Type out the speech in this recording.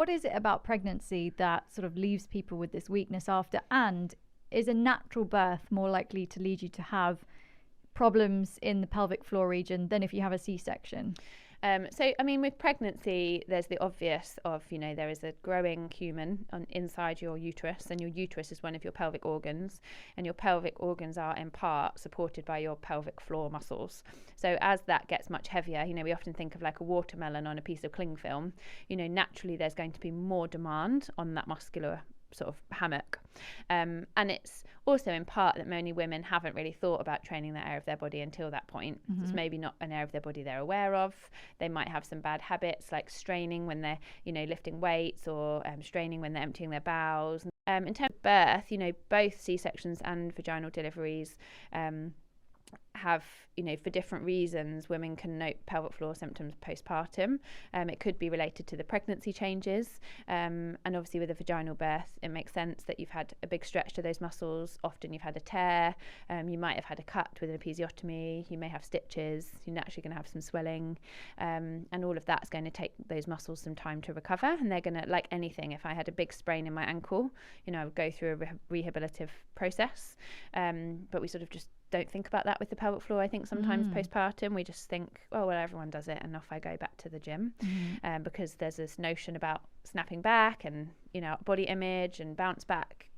What is it about pregnancy that sort of leaves people with this weakness after? And is a natural birth more likely to lead you to have problems in the pelvic floor region than if you have a C-section? So, I mean, with pregnancy, there's the obvious of, there is a growing human inside your uterus, and your uterus is one of your pelvic organs, and your pelvic organs are in part supported by your pelvic floor muscles. So as that gets much heavier, we often think of like a watermelon on a piece of cling film, naturally there's going to be more demand on that muscular sort of hammock. And it's also in part that many women haven't really thought about training that area of their body until that point. Mm-hmm. It's maybe not an area of their body they're aware of. They might have some bad habits like straining when they're, lifting weights, or straining when they're emptying their bowels. In terms of birth, both C-sections and vaginal deliveries have, for different reasons, women can note pelvic floor symptoms postpartum. It could be related to the pregnancy changes, and obviously with a vaginal birth it makes sense that you've had a big stretch to those muscles. Often you've had a tear, you might have had a cut with an episiotomy, you may have stitches, you're naturally going to have some swelling, and all of that's going to take those muscles some time to recover, and they're going to, like anything, if I had a big sprain in my ankle, I would go through a rehabilitative process, but we sort of just don't think about that with the pelvic floor. I think sometimes postpartum we just think, oh well, everyone does it and off I go back to the gym, because there's this notion about snapping back and body image and bounce back